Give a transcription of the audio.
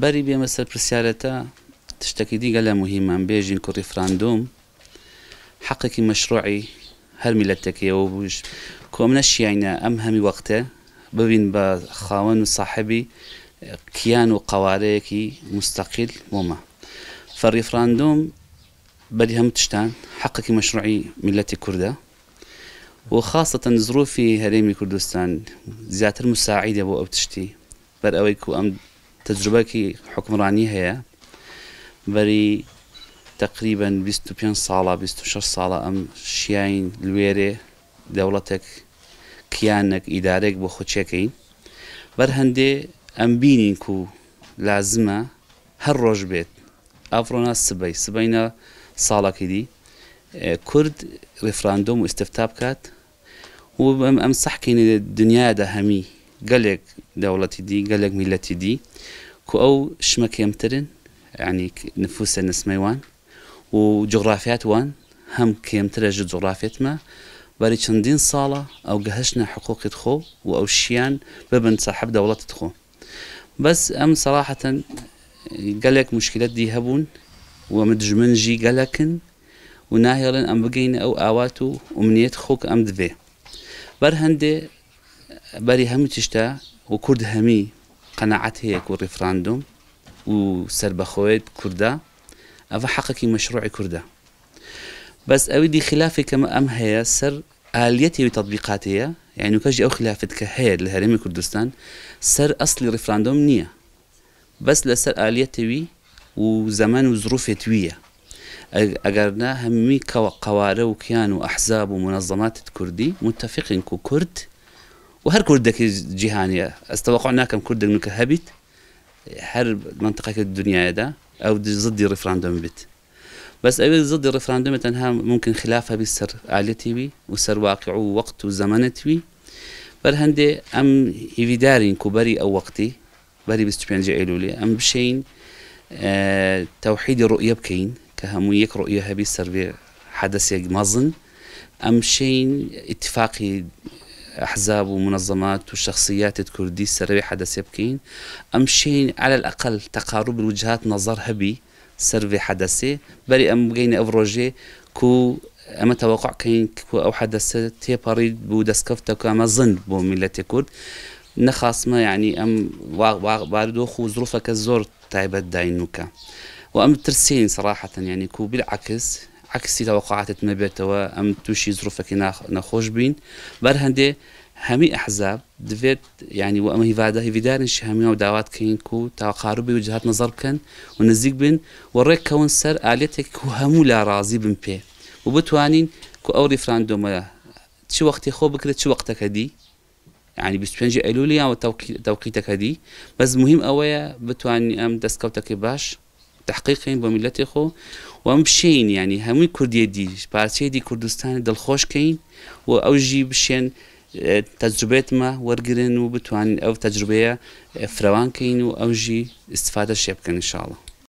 بەری بێمە سەر پرسیارەتە تشتێکی دیگە لە مهمە بێژین کو ڕیفراندۆم حەقێکی مەشروعی هەر میلەتێکیەوە بووش کۆمنە شیاینە ئەم هەمی وەختە ببین بە خاوەن و ساحبی کیان و قوارەیەکی مستەقیل بۆمە فەڕیفراندۆم بەری هەم تشتان حەقێکی مەشروعی میلەتی کوردە و خاصەتەن ظروفی هەرێمی کوردستان زیاتر مساعیدە بۆ ئەو تشتی بەر ئەوەی کو ئەم تجربەکی حکمڕانی هەیە بەری تقریبا 25 ساڵە 26 ساڵە ئەم شیاین لوێرێ دەوڵەتێک کیانێک ئیدارێک بۆ خۆچێکەین بەر هەندێ ئەم بینین کو لازمە هەر ڕۆژ بێت ئافرۆنا سبەینە ساڵێکی دی کورد ڕیفراندۆم و ئیستفتا بکات و ئەم سەحکەینە دنیادا هەمی گەلێک دەوڵەتی دی گەلێک میلەتی دی کو ئەو شمە کێمترن یعنی نفوسە نسمەی وان و جغرافیات وان هەم کێمترە ژ جغرافیەتمە بەری چەندین ساڵە ئەو گەهشتنە حقوقیت خۆ و ئەو شیان ببن ساحب دەوڵەتت خۆ بەس ئەم سەراحەتەن گەلێک موشکلەت دی هەبوون و ئەمە دژمنژی گەلەکن و ناهێڵن ئەم بگەینە ئەو ئاوات و ئومنیەت خۆک ئەم دەبێ بەر هەندێ بەری هەموو تشتە و کورد هەمی قەناعەت هەیە و ڕیفراندۆم و سربەخۆیت کوردە ئەوە حەقێکی مەشروعی کوردە بەس ئەوی دی خلافێکەمە ئەم هەیە سەر ئالیەتی تەطبیقاتەیە یعنی کەژی ئەو خلافت کە هەیە لە هەرێمی کوردستان سەر ئەسلی ڕیفراندۆم نییە بەس لەسەر ئالیەتەوی و زەمان و ظروفێتویە ئەگەرنا هەمی قوارە و کیان و ئەحزاب و منەظەماتت کوردی متفقین کو کورد و هەر کوردێکی جیهانیە ئەستەوەقع ناکەم کوردێک نوکە هەبیت هەر منطقەکە دنیاەدا ئەو زدی ڕیفراندۆم بێت بەس ئەوێ زدی ڕیفراندۆمە تەنها ممکن خلاف هەبی سەر ئالەتیوی و سەر واقع و وەقت و زەمانەتوی بەر هەندێ ئەم هیویدارین کو بەری ئەو وەقتی بەری 25 ئەیلولی ئەم بشین تەوحیدی ڕؤیە بکەین کە هەموو یەک ڕؤیە هەبی سەر بێ حەدەسێک مەزن ئەم شین ئیتفاقی أحزاب ومنظمات وشخصيات كردي سروي حدث يبكين أم شين على الأقل تقارب الوجهات نظر هبي سروي حدثي بري أم بقينا أفروجي كو أما توقع كين كو أو حدث تيباريد بو دسكفتك أما ظن بو ملة كرد نخاص ما يعني أم باردو خو ظروفك الزور تعبت داينوكا وأم ترسين صراحة يعني كو بالعكس عكسي توقعات مبيتوا أم توشي ظروفك نخوش بين برهندي همي أحزاب دفيت يعني وأما هيفيدارنش همي ودعوات كين كو تقاربي وجهات نظر كان ونزيق بين وريك كون سر آليتك كو همو لا راضي بن بيه وبتوانين كو أو ريفراندوم شو وقتي خو بكرة شو وقتك هدي يعني 25 أيلولي أو توقيتك هدي بس مهم أويا بتواني أم دسكوتك باش تحقيقين بملتي خو وام بشين يعني همي كردية دي بارتي دي كردستان دلخوش كين وأوجي بشين تجربات ما ورقرن وبتوان أو تجربة فروان كين وأوجي استفادة شيب كان إن شاء الله.